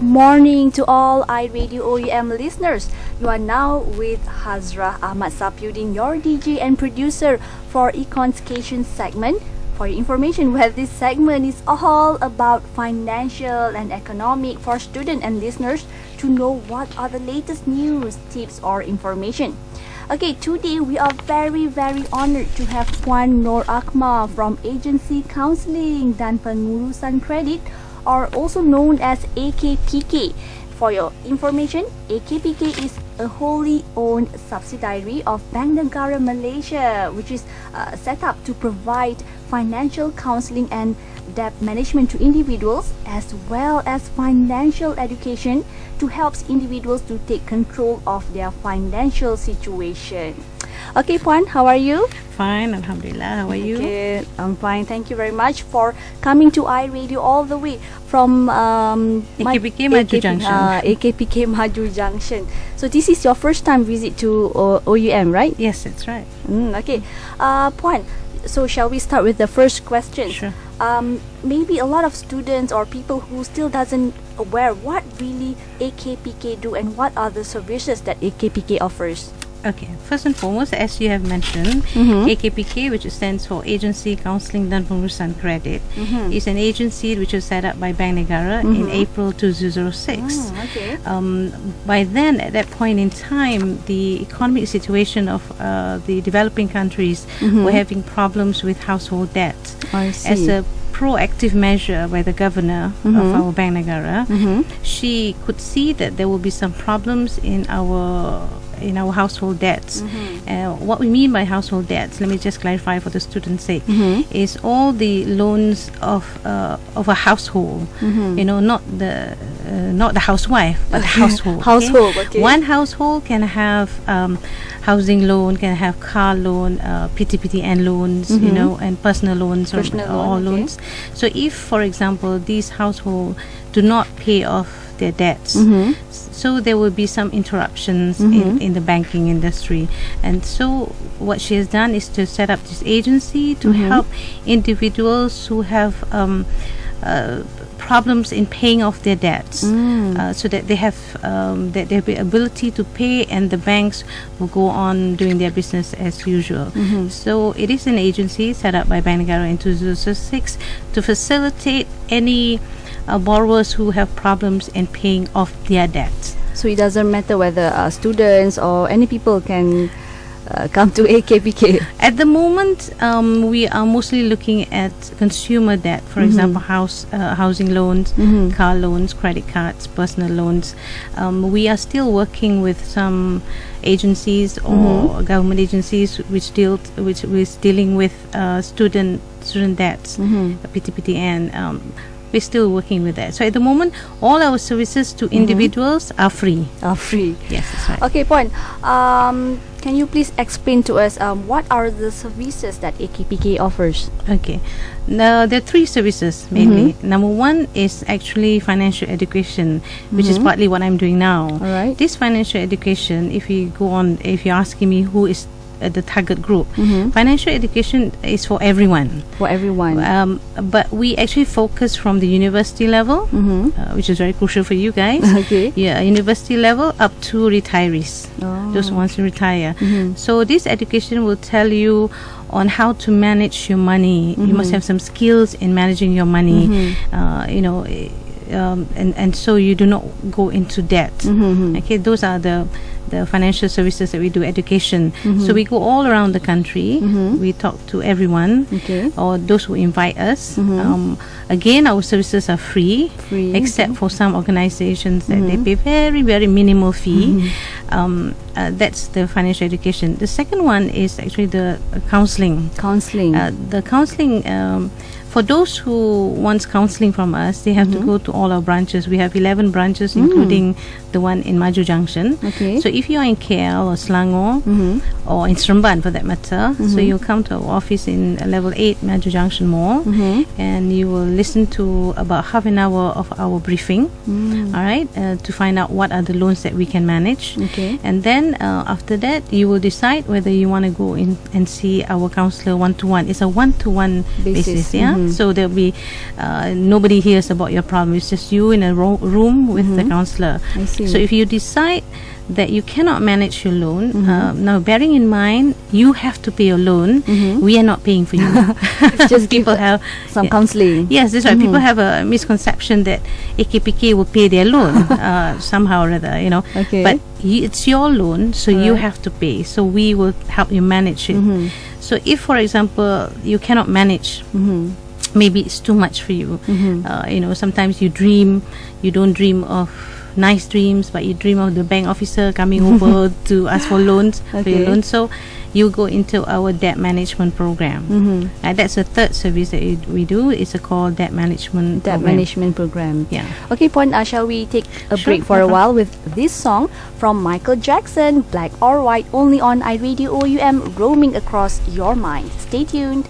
morning to all iRadio OUM listeners. You are now with Hazrah, Ahmad, Sapiuddin, your DJ and producer for Econs-cation Segment. For your information, well, this segment is all about financial and economic for students and listeners to know what are the latest news, tips or information. Okay, today we are very honored to have Puan Akmar from agency Counselling dan Pengurusan Kredit, or also known as AKPK. For your information, AKPK is a wholly owned subsidiary of Bank Negara Malaysia, which is set up to provide financial counseling and debt management to individuals, as well as financial education to help individuals to take control of their financial situation. Okay, Puan, how are you? Fine, Alhamdulillah. How are you? Okay, I'm fine. Thank you very much for coming to iRadio all the way from AKPK Maju Junction. AKPK Maju Junction. So this is your first time visit to OUM, right? Yes, that's right. Okay, Puan. So shall we start with the first question? Sure. Maybe a lot of students or people who still doesn't aware what really AKPK do and what are the services that AKPK offers. Okay, first and foremost, as you have mentioned, AKPK, which stands for Agency Counselling dan Pengurusan Kredit, is an agency which was set up by Bank Negara in April 2006. Okay. By then, at that point in time, the economic situation of the developing countries were having problems with household debt. I see. As a proactive measure by the governor of our Bank Negara, she could see that there will be some problems in our household debts. What we mean by household debts, let me just clarify for the students' sake, is all the loans of a household. Not the housewife, but the household. Household. Okay. One household can have housing loan, can have car loan, PTPTN loans, and personal loans or all loans. So if, for example, these households do not pay off their debts, so there will be some interruptions in the banking industry. And so what she has done is to set up this agency to help individuals who have problems in paying off their debts, so that they have the ability to pay, and the banks will go on doing their business as usual. So it is an agency set up by Bank Negara in 2006 to facilitate any borrowers who have problems in paying off their debts. So it doesn't matter whether students or any people can come to AKPK. At the moment, we are mostly looking at consumer debt, for example, housing loans, car loans, credit cards, personal loans. We are still working with some agencies or government agencies which is dealing with student debts, PTPTN. We're still working with that. So at the moment, all our services to individuals are free. Yes, that's right. Okay, Puan, can you please explain to us what are the services that AKPK offers? Okay. Now, there are three services mainly. Number one is actually financial education, which is partly what I'm doing now. All right. This financial education, if you're asking me who is the target group, financial education is for everyone. But we actually focus from the university level, which is very crucial for you guys. Okay. Yeah, university level up to retirees, those ones who retire. So this education will tell you on how to manage your money. You must have some skills in managing your money. And so you do not go into debt. Okay, those are the financial services that we do, education. So we go all around the country. We talk to everyone, or those who invite us. Again, our services are free. Except for some organizations that they pay very minimal fee. That's the financial education. The second one is actually the counseling. The counseling, for those who want counseling from us, they have to go to all our branches. We have 11 branches, including the one in Maju Junction. Okay. So if you are in KL or Selangor or in Seremban for that matter, so you'll come to our office in level 8 Maju Junction Mall, and you will listen to about half an hour of our briefing, all right, to find out what are the loans that we can manage. Okay. And then after that, you will decide whether you want to go in and see our counselor one-to-one. It's a one-to-one basis, yeah. So there'll be nobody hears about your problem. It's just you in a room with the counselor. I see. So if you decide that you cannot manage your loan, now bearing in mind you have to pay your loan, we are not paying for you. Just People have some counselling. Yes, that's right. People have a misconception that AKPK will pay their loan somehow or other, you know. Okay. But it's your loan, so you have to pay. So we will help you manage it. So if, for example, you cannot manage, maybe it's too much for you. You know, sometimes you don't dream of nice dreams, but you dream of the bank officer coming over to ask for loans for your loans. So you go into our debt management program. And that's the third service that we do. It's called debt management program. Yeah. Okay, Puan, shall we take a Sure, break for no a while with this song from Michael Jackson, Black or White, only on iRadio OUM, roaming across your mind. Stay tuned.